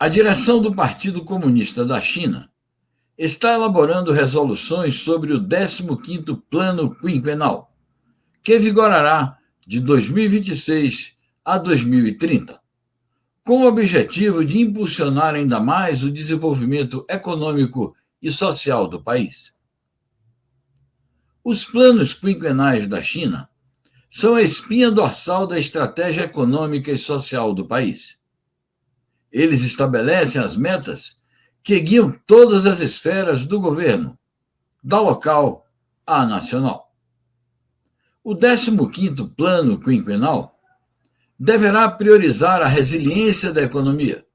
A direção do Partido Comunista da China está elaborando resoluções sobre o 15º Plano Quinquenal, que vigorará de 2026 a 2030, com o objetivo de impulsionar ainda mais o desenvolvimento econômico e social do país. Os planos quinquenais da China são a espinha dorsal da estratégia econômica e social do país. Eles estabelecem as metas que guiam todas as esferas do governo, da local à nacional. O 15º Plano Quinquenal deverá priorizar a resiliência da economia,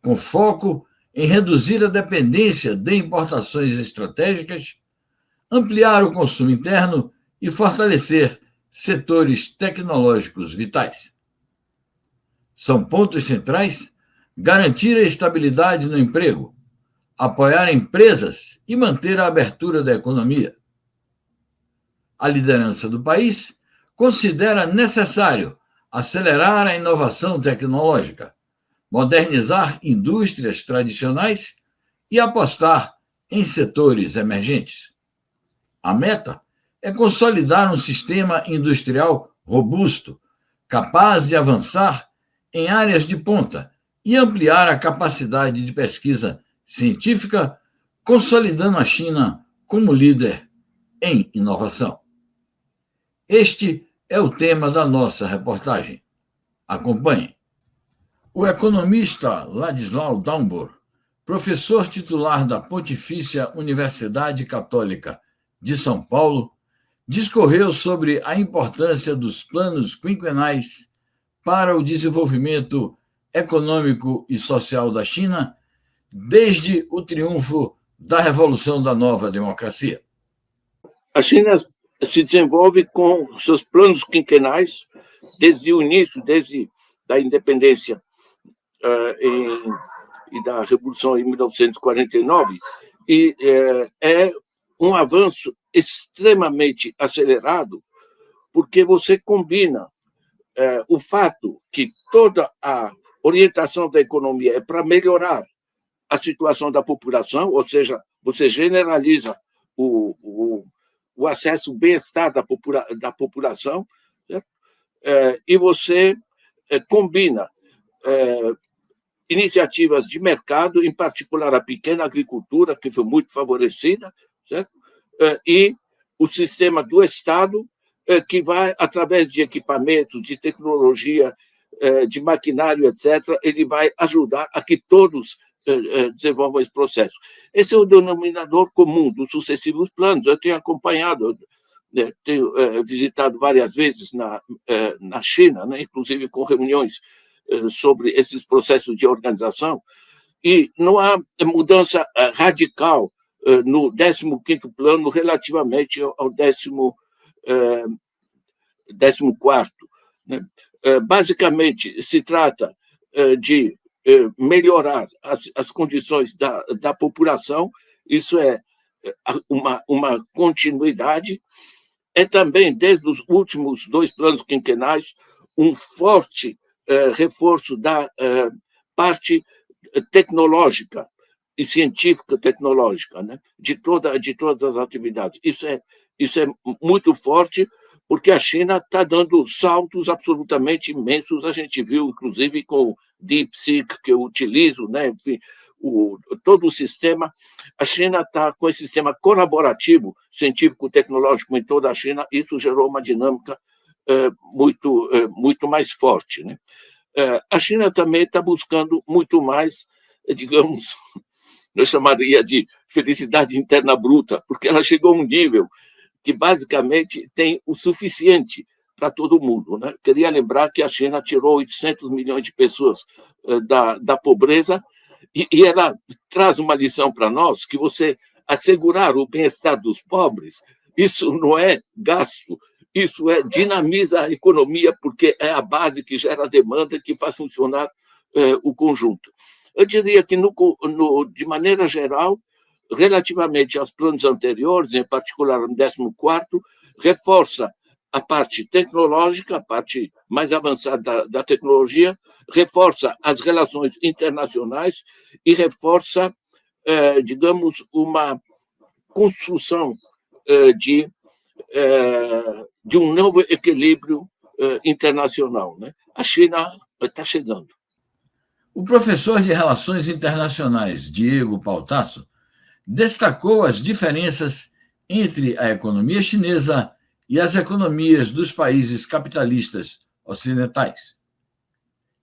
com foco em reduzir a dependência de importações estratégicas, ampliar o consumo interno e fortalecer setores tecnológicos vitais. São pontos centrais garantir a estabilidade no emprego, apoiar empresas e manter a abertura da economia. A liderança do país considera necessário acelerar a inovação tecnológica, modernizar indústrias tradicionais e apostar em setores emergentes. A meta é consolidar um sistema industrial robusto, capaz de avançar em áreas de ponta e ampliar a capacidade de pesquisa científica, consolidando a China como líder em inovação. Este é o tema da nossa reportagem. Acompanhe. O economista Ladislau Daumbor, professor titular da Pontifícia Universidade Católica de São Paulo, discorreu sobre a importância dos planos quinquenais para o desenvolvimento econômico e social da China desde o triunfo da Revolução da Nova Democracia. A China se desenvolve com seus planos quinquenais desde o início, desde a independência e da Revolução em 1949, e é um avanço extremamente acelerado, porque você combina o fato que toda a orientação da economia é para melhorar a situação da população, ou seja, você generaliza o acesso ao bem-estar da população, certo? E você combina iniciativas de mercado, em particular a pequena agricultura, que foi muito favorecida, certo? E o sistema do Estado, que vai, através de equipamentos, de tecnologia, de maquinário, etc., ele vai ajudar a que todos desenvolvam esse processo. Esse é o denominador comum dos sucessivos planos. Eu tenho acompanhado, tenho visitado várias vezes na China, né, inclusive com reuniões sobre esses processos de organização, e não há mudança radical no 15º plano relativamente ao 14º. Né? Basicamente, se trata de melhorar as condições da população, isso é uma continuidade, é também, desde os últimos 2 planos quinquenais, um forte reforço da parte tecnológica e científica tecnológica, né? de todas as atividades. Isso é muito forte, porque a China está dando saltos absolutamente imensos. A gente viu, inclusive, com o DeepSeek, que eu utilizo, né? Enfim, todo o sistema. A China está com esse sistema colaborativo, científico-tecnológico em toda a China. Isso gerou uma dinâmica muito mais forte, né? A China também está buscando muito mais, digamos, eu chamaria de felicidade interna bruta, porque ela chegou a um nível que basicamente tem o suficiente para todo mundo, né? Queria lembrar que a China tirou 800 milhões de pessoas da pobreza, e ela traz uma lição para nós, que você assegurar o bem-estar dos pobres, isso não é gasto, isso dinamiza a economia, porque é a base que gera a demanda, que faz funcionar o conjunto. Eu diria que, de maneira geral, relativamente aos planos anteriores, em particular no 14º, reforça a parte tecnológica, a parte mais avançada da tecnologia, reforça as relações internacionais e reforça, digamos, uma construção de um novo equilíbrio internacional, né? A China está chegando. O professor de Relações Internacionais, Diego Pautasso, destacou as diferenças entre a economia chinesa e as economias dos países capitalistas ocidentais.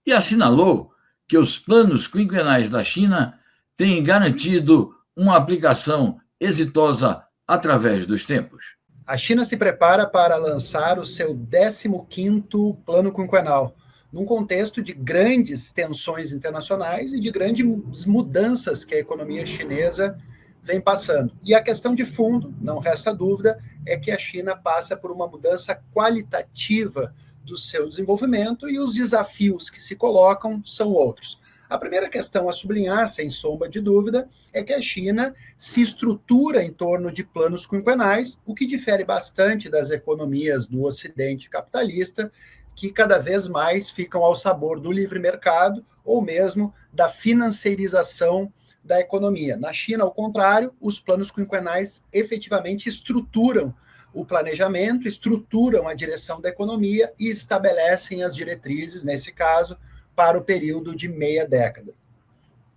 E assinalou que os planos quinquenais da China têm garantido uma aplicação exitosa através dos tempos. A China se prepara para lançar o seu 15º plano quinquenal, num contexto de grandes tensões internacionais e de grandes mudanças que a economia chinesa vem passando. E a questão de fundo, não resta dúvida, é que a China passa por uma mudança qualitativa do seu desenvolvimento e os desafios que se colocam são outros. A primeira questão a sublinhar, sem sombra de dúvida, é que a China se estrutura em torno de planos quinquenais, o que difere bastante das economias do Ocidente capitalista, que cada vez mais ficam ao sabor do livre mercado ou mesmo da financiarização da economia. Na China, ao contrário, os planos quinquenais efetivamente estruturam o planejamento, estruturam a direção da economia e estabelecem as diretrizes, nesse caso, para o período de meia década.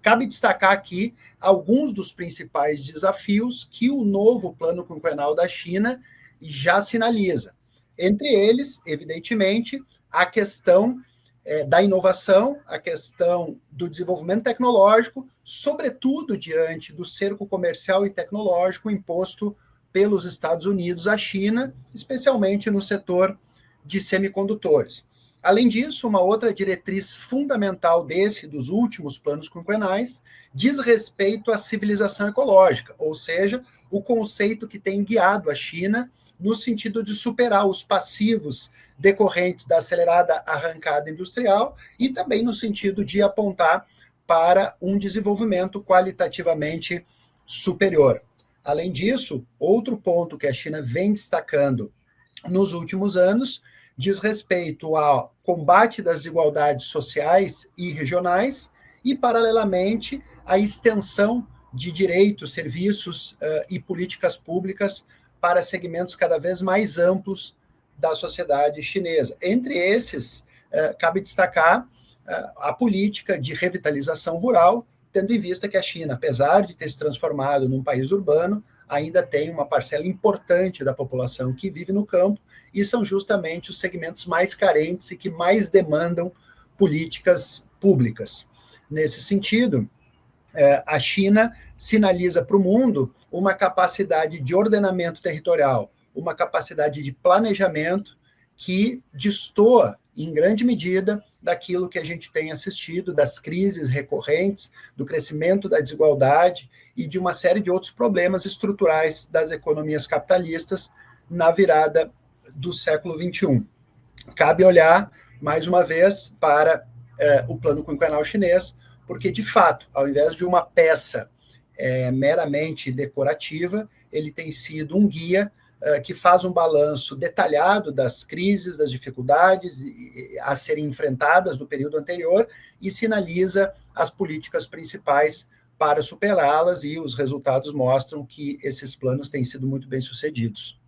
Cabe destacar aqui alguns dos principais desafios que o novo plano quinquenal da China já sinaliza. Entre eles, evidentemente, a questão da inovação, a questão do desenvolvimento tecnológico, sobretudo diante do cerco comercial e tecnológico imposto pelos Estados Unidos à China, especialmente no setor de semicondutores. Além disso, uma outra diretriz fundamental dos últimos planos quinquenais, diz respeito à civilização ecológica, ou seja, o conceito que tem guiado a China no sentido de superar os passivos decorrentes da acelerada arrancada industrial e também no sentido de apontar para um desenvolvimento qualitativamente superior. Além disso, outro ponto que a China vem destacando nos últimos anos diz respeito ao combate das desigualdades sociais e regionais e, paralelamente, a extensão de direitos, serviços e políticas públicas para segmentos cada vez mais amplos da sociedade chinesa. Entre esses, cabe destacar a política de revitalização rural, tendo em vista que a China, apesar de ter se transformado num país urbano, ainda tem uma parcela importante da população que vive no campo e são justamente os segmentos mais carentes e que mais demandam políticas públicas. Nesse sentido, a China sinaliza para o mundo uma capacidade de ordenamento territorial, uma capacidade de planejamento que destoa, em grande medida, daquilo que a gente tem assistido, das crises recorrentes, do crescimento da desigualdade e de uma série de outros problemas estruturais das economias capitalistas na virada do século XXI. Cabe olhar, mais uma vez, para o plano quinquenal chinês, porque, de fato, ao invés de uma peça meramente decorativa, ele tem sido um guia que faz um balanço detalhado das crises, das dificuldades a serem enfrentadas no período anterior e sinaliza as políticas principais para superá-las, e os resultados mostram que esses planos têm sido muito bem sucedidos.